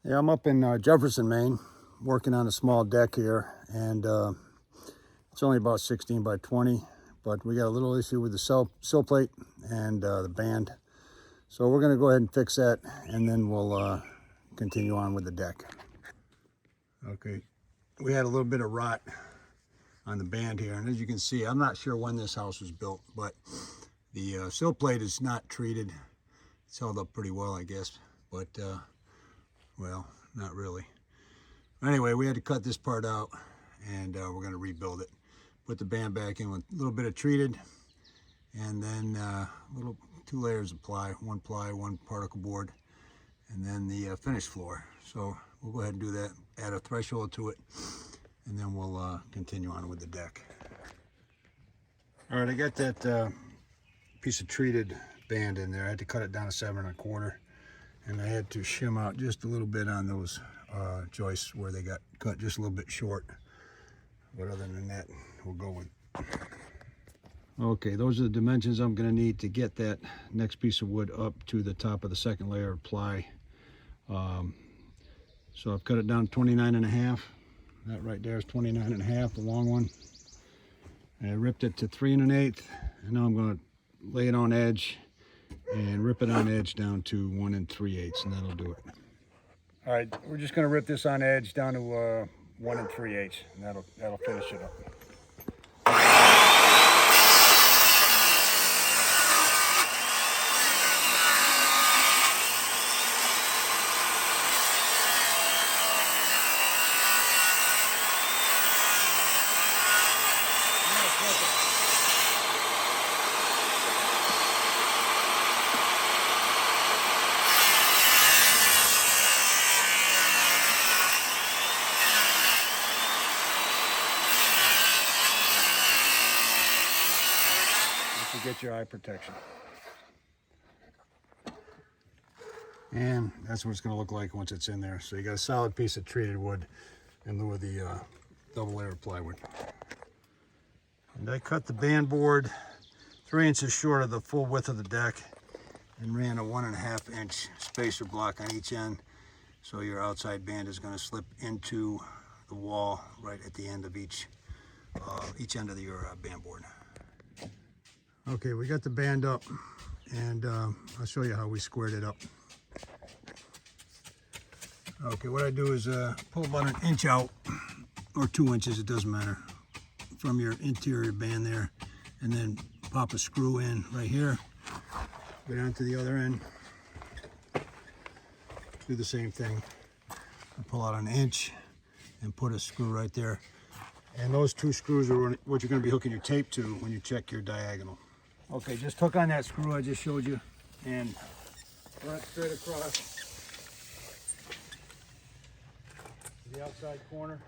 Yeah, I'm up in Jefferson, Maine, working on a small deck here, and it's only about 16 by 20, but we got a little issue with the sill plate and the band. So we're gonna go ahead and fix that, and then we'll continue on with the deck. Okay, we had a little bit of rot on the band here, and as you can see, I'm not sure when this house was built, but the sill plate is not treated. It's held up pretty well, I guess, but well, not really. Anyway, we had to cut this part out, and we're going to rebuild it. Put the band back in with a little bit of treated, and then two layers of ply, one particle board, and then the finished floor. So we'll go ahead and do that, add a threshold to it, and then we'll continue on with the deck. All right, I got that piece of treated band in there. I had to cut it down to 7 1/4, and I had to shim out just a little bit on those joists where they got cut just a little bit short. But other than that, we'll go with. Okay, those are the dimensions I'm going to need to get that next piece of wood up to the top of the second layer of ply. So I've cut it down to 29 1/2. That right there is 29 1/2, the long one. And I ripped it to 3 1/8, and now I'm going to lay it on edge and rip it on edge down to 1 3/8, and that'll do it. All right, we're just going to rip this on edge down to 1 3/8, and that'll finish it up. Get your eye protection. And that's what it's going to look like once it's in there. So you got a solid piece of treated wood in lieu of the double layer of plywood. And I cut the band board 3 inches short of the full width of the deck and ran a 1 1/2 inch spacer block on each end. So your outside band is going to slip into the wall right at the end of each end of your band board. Okay, we got the band up, and I'll show you how we squared it up. Okay, what I do is pull about 1 inch out, or 2 inches, it doesn't matter, from your interior band there, and then pop a screw in right here, go down to the other end, do the same thing. I pull out 1 inch and put a screw right there. And those 2 screws are what you're going to be hooking your tape to when you check your diagonal. Okay, just hook on that screw I just showed you and run it straight across the outside corner.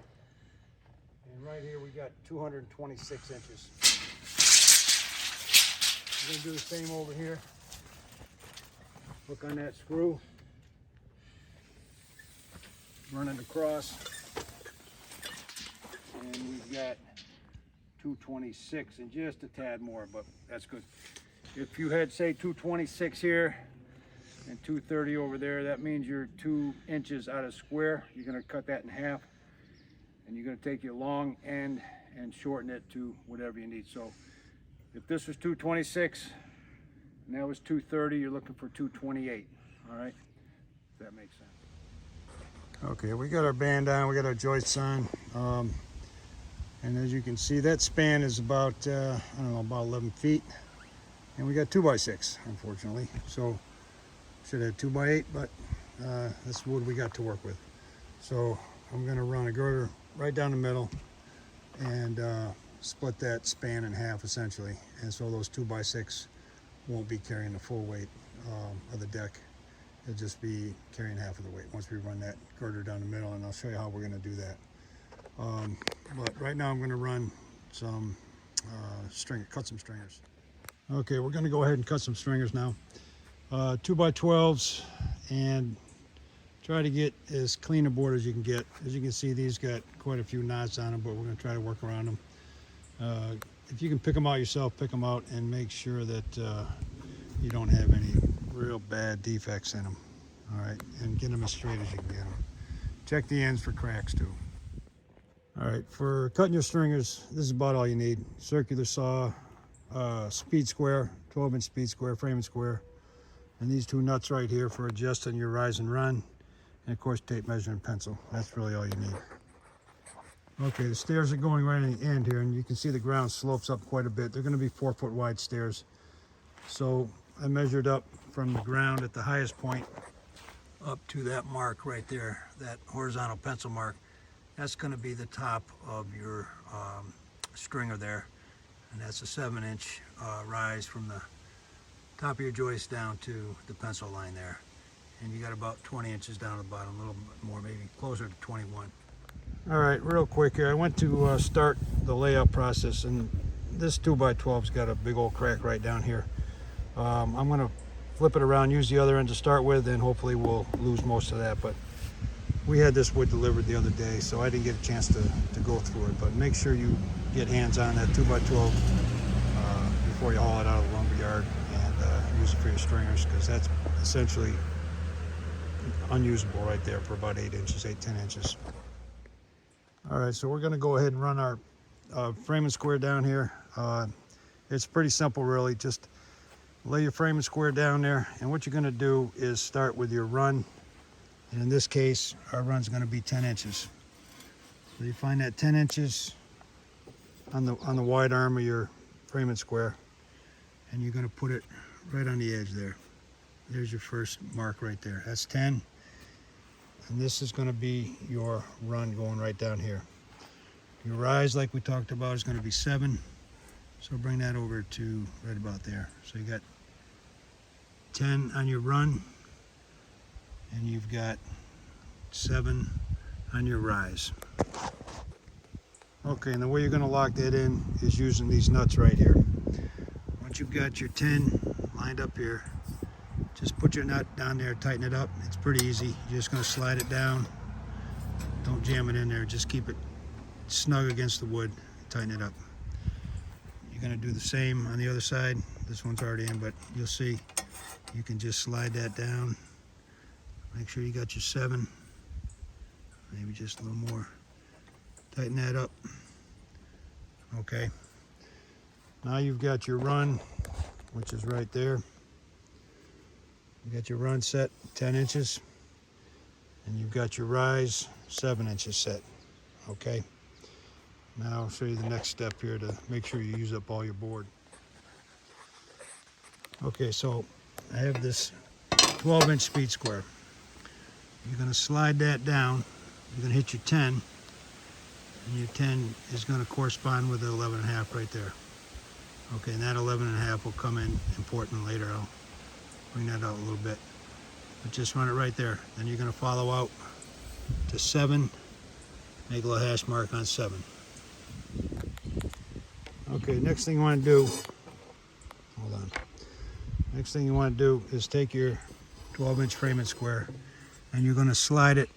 And right here we got 226 inches. We're going to do the same over here. Hook on that screw, run it across, and we've got 226 and just a tad more, but that's good. If you had, say, 226 here and 230 over there, that means you're 2 inches out of square. You're going to cut that in half, and you're going to take your long end and shorten it to whatever you need. So if this was 226 and that was 230, you're looking for 228. All right, if that makes sense. Okay, we got our band on, we got our joists on. And as you can see, that span is about, I don't know, about 11 feet. And we got 2x6, unfortunately. So, should have 2x8, but that's wood we got to work with. So, I'm gonna run a girder right down the middle and split that span in half, essentially. And so those 2x6 won't be carrying the full weight of the deck. It'll just be carrying half of the weight once we run that girder down the middle, and I'll show you how we're gonna do that. But right now I'm going to run some cut some stringers. Okay, we're going to go ahead and cut some stringers now. 2x12s, and try to get as clean a board as you can get. As you can see, these got quite a few knots on them, but we're going to try to work around them. If you can pick them out yourself, pick them out and make sure that you don't have any real bad defects in them. All right, and get them as straight as you can get them. Check the ends for cracks too. All right, for cutting your stringers, this is about all you need. Circular saw, speed square, 12-inch speed square, framing square, and these two nuts right here for adjusting your rise and run, and of course tape measuring pencil. That's really all you need. Okay, the stairs are going right in the end here, and you can see the ground slopes up quite a bit. They're going to be 4-foot wide stairs. So I measured up from the ground at the highest point up to that mark right there, that horizontal pencil mark. That's going to be the top of your stringer there, and that's a 7-inch rise from the top of your joist down to the pencil line there. And you got about 20 inches down the bottom, a little bit more, maybe closer to 21. All right, real quick here, I went to start the layout process, and this 2x12's got a big old crack right down here. I'm going to flip it around, use the other end to start with, and hopefully we'll lose most of that. But we had this wood delivered the other day, so I didn't get a chance to go through it. But make sure you get hands on that 2x12 before you haul it out of the lumber yard and use it for your stringers, because that's essentially unusable right there for about 8 inches, 8-10 inches. All right, so we're going to go ahead and run our framing square down here. It's pretty simple, really. Just lay your framing square down there, and what you're going to do is start with your run. And in this case, our run's going to be 10 inches. So you find that 10 inches on the wide arm of your framing square, and you're going to put it right on the edge there. There's your first mark right there. That's 10. And this is going to be your run going right down here. Your rise, like we talked about, is going to be 7. So bring that over to right about there. So you got 10 on your run, and you've got 7 on your rise. Okay, and the way you're going to lock that in is using these nuts right here. Once you've got your 10 lined up here, just put your nut down there, tighten it up. It's pretty easy. You're just going to slide it down. Don't jam it in there. Just keep it snug against the wood. Tighten it up. You're going to do the same on the other side. This one's already in, but you'll see you can just slide that down. Make sure you got your 7. Maybe just a little more. Tighten that up. Okay. Now you've got your run, which is right there. You got your run set 10 inches, and you've got your rise 7 inches set. Okay. Now I'll show you the next step here to make sure you use up all your board. Okay, so I have this 12-inch speed square. You're going to slide that down. You're going to hit your 10, and your 10 is going to correspond with the 11.5 right there. Okay, and that 11.5 will come in important later. I'll bring that out a little bit, but just run it right there. Then you're going to follow out to 7, make a little hash mark on 7. Okay, next thing you want to do, hold on. Next thing you want to do is take your 12-inch framing square, and you're going to slide it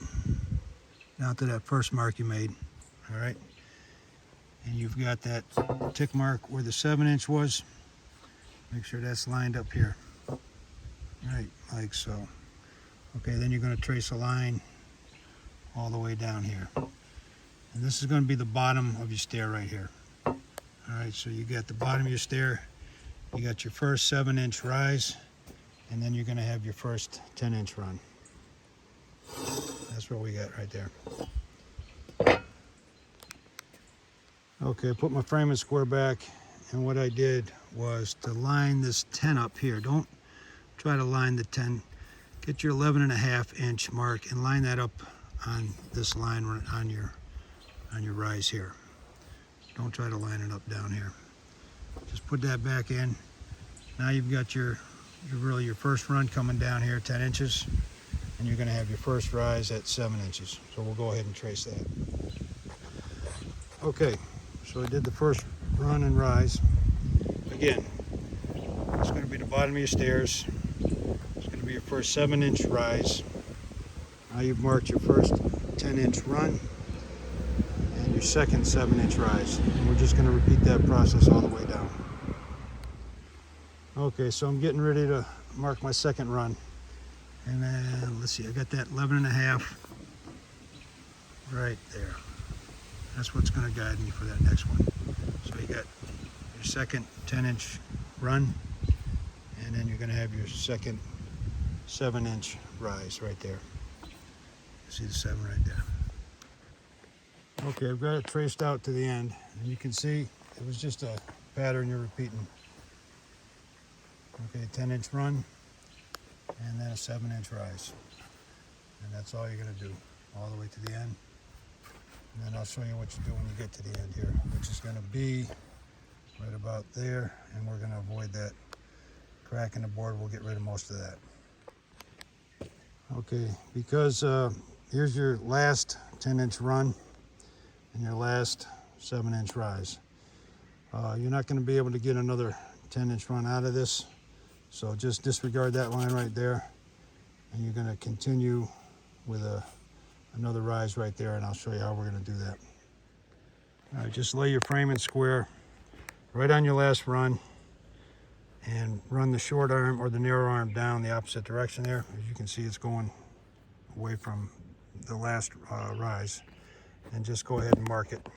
down to that first mark you made. All right, and you've got that tick mark where the 7-inch was. Make sure that's lined up here. Right, like so. Okay, then you're going to trace a line all the way down here. And this is going to be the bottom of your stair right here. All right, so you got the bottom of your stair, you got your first 7-inch rise, and then you're going to have your first 10-inch run. That's what we got right there. Okay, I put my framing square back, and what I did was to line this 10 up here. Don't try to line the 10. Get your 11.5 inch mark and line that up on this line on your rise here. Don't try to line it up down here. Just put that back in. Now you've got your first run coming down here 10 inches, and you're going to have your first rise at 7 inches. So we'll go ahead and trace that. Okay, so I did the first run and rise. Again, it's going to be the bottom of your stairs. It's going to be your first 7-inch rise. Now you've marked your first 10-inch run and your second 7-inch rise. And we're just going to repeat that process all the way down. Okay, so I'm getting ready to mark my second run. And then, let's see, I got that 11.5 right there. That's what's gonna guide me for that next one. So you got your second 10-inch run, and then you're gonna have your second 7-inch rise right there. See the 7 right there. Okay, I've got it traced out to the end, and you can see it was just a pattern you're repeating. Okay, 10-inch run, and then a 7-inch rise. And that's all you're gonna do, all the way to the end. And then I'll show you what you do when you get to the end here, which is gonna be right about there, and we're gonna avoid that crack in the board. We'll get rid of most of that. Okay, because here's your last 10-inch run and your last 7-inch rise. You're not gonna be able to get another 10-inch run out of this, so just disregard that line right there, and you're gonna continue with another rise right there, and I'll show you how we're gonna do that. All right, just lay your frame in square right on your last run and run the short arm or the narrow arm down the opposite direction there. As you can see, it's going away from the last rise, and just go ahead and mark it.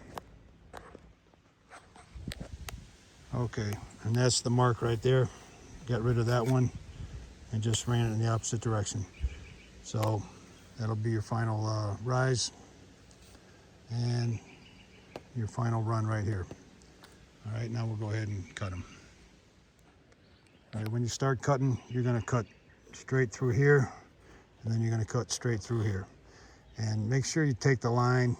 Okay, and that's the mark right there. Got rid of that one and just ran it in the opposite direction. So that'll be your final rise and your final run right here. All right, now we'll go ahead and cut them. All right, when you start cutting, you're gonna cut straight through here, and then you're gonna cut straight through here. And make sure you take the line,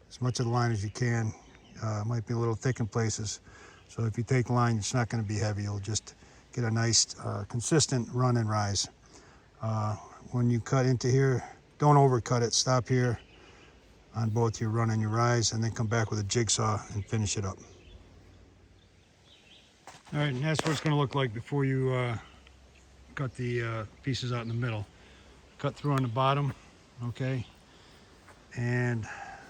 as much of the line as you can. It might be a little thick in places. So if you take the line, it's not gonna be heavy. You'll just get a nice, consistent run and rise. When you cut into here, don't overcut it. Stop here on both your run and your rise, and then come back with a jigsaw and finish it up. All right, and that's what it's gonna look like before you cut the pieces out in the middle. Cut through on the bottom, okay? And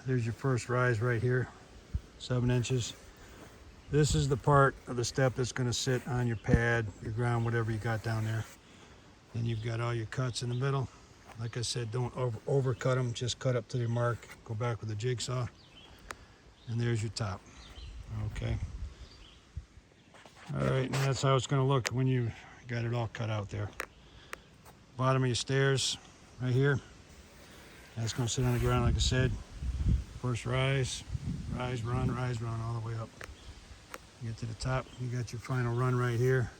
there's your first rise right here, 7 inches. This is the part of the step that's gonna sit on your pad, your ground, whatever you got down there. Then you've got all your cuts in the middle. Like I said, don't overcut them, just cut up to your mark, go back with a jigsaw, and there's your top, okay? All right, and that's how it's gonna look when you got it all cut out there. Bottom of your stairs, right here. That's gonna sit on the ground, like I said. First rise, rise, run, all the way up. You get to the top, you got your final run right here.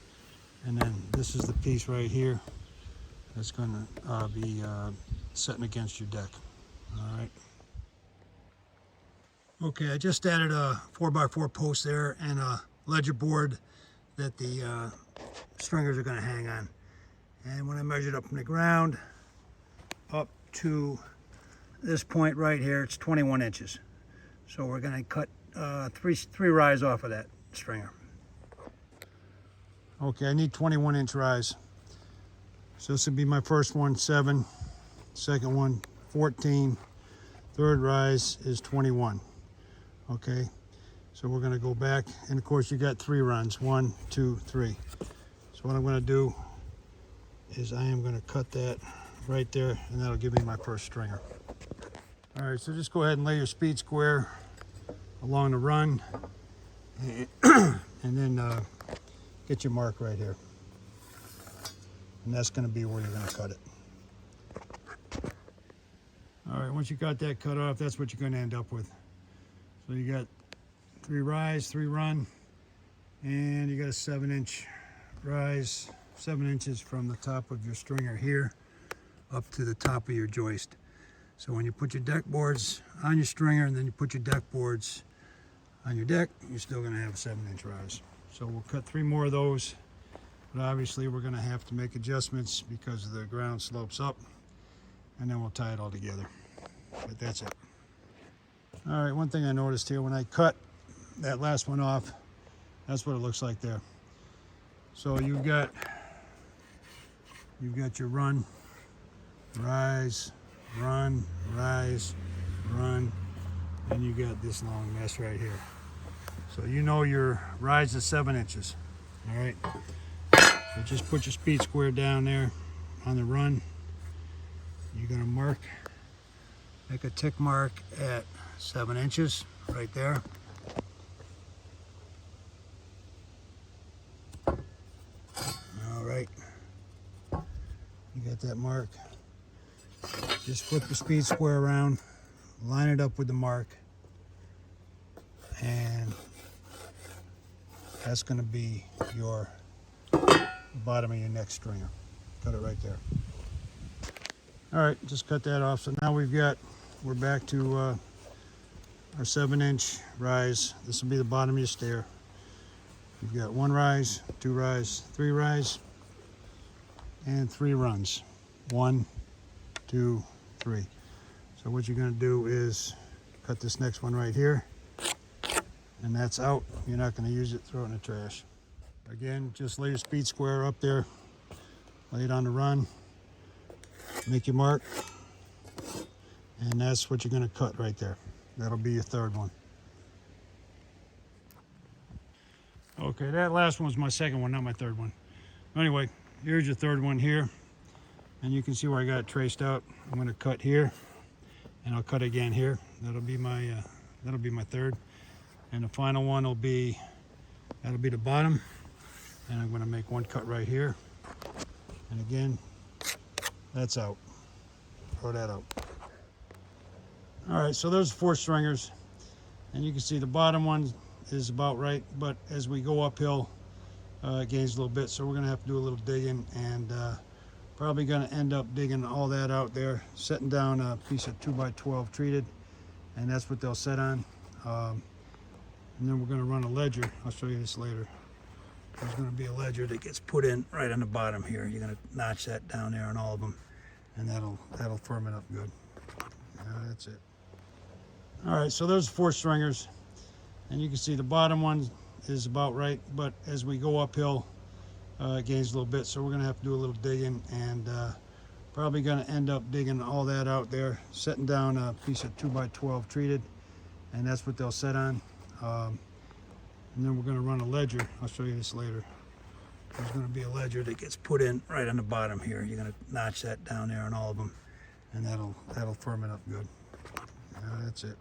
And then this is the piece right here that's gonna be sitting against your deck, all right? Okay, I just added a 4x4 post there and a ledger board that the stringers are gonna hang on. And when I measured up from the ground up to this point right here, it's 21 inches. So we're gonna cut three rise off of that stringer. Okay, I need 21-inch rise. So this would be my first one, 7. Second one, 14. Third rise is 21. Okay, so we're gonna go back, and of course you got 3 runs, 1, 2, 3. So what I'm gonna do is I am gonna cut that right there, and that'll give me my first stringer. All right, so just go ahead and lay your speed square along the run, and then get your mark right here. And that's gonna be where you're gonna cut it. All right, once you got that cut off, that's what you're gonna end up with. So you got 3 rise, 3 run, and you got a 7-inch rise, 7 inches from the top of your stringer here up to the top of your joist. So when you put your deck boards on your stringer and then you put your deck boards on your deck, you're still gonna have a 7-inch rise. So we'll cut 3 more of those, but obviously we're gonna have to make adjustments because the ground slopes up, and then we'll tie it all together. But that's it. All right, one thing I noticed here, when I cut that last one off, that's what it looks like there. So you've got your run, rise, run, rise, run, and you got this long mess right here. So you know your rise is 7 inches, all right? So just put your speed square down there on the run, you're gonna make a tick mark at 7 inches right there. All right, you got that mark. Just flip the speed square around, line it up with the mark, and that's going to be your bottom of your next stringer. Cut it right there. All right, just cut that off. So now we're back to our 7-inch rise. This will be the bottom of your stair. You've got 1 rise, 2 rise, 3 rise, and 3 runs. 1, 2, 3. So what you're going to do is cut this next one right here, and that's out. You're not going to use it, throw it in the trash. Again, just lay your speed square up there, lay it on the run, make your mark, and that's what you're going to cut right there. That'll be your 3rd one. Okay, that last one was my 2nd one, not my 3rd one. Anyway, here's your 3rd one here, and you can see where I got it traced out. I'm going to cut here, and I'll cut again here. That'll be my 3rd, and the final one will be the bottom, and I'm going to make 1 cut right here, and again, that's out. Throw that out. All right, so there's 4 stringers, and you can see the bottom one is about right, but as we go uphill, it gains a little bit, so we're going to have to do a little digging, and probably going to end up digging all that out there, setting down a piece of 2x12 treated, and that's what they'll set on. And then we're going to run a ledger. I'll show you this later. There's going to be a ledger that gets put in right on the bottom here. You're going to notch that down there on all of them, and that'll firm it up good. That's it. All right, so there's 4 stringers, and you can see the bottom one is about right, but as we go uphill, it gains a little bit, so we're going to have to do a little digging, and probably going to end up digging all that out there, setting down a piece of 2x12 treated, and that's what they'll set on. And then we're going to run a ledger. I'll show you this later. There's going to be a ledger that gets put in right on the bottom here. You're going to notch that down there on all of them, and that'll firm it up good. That's it.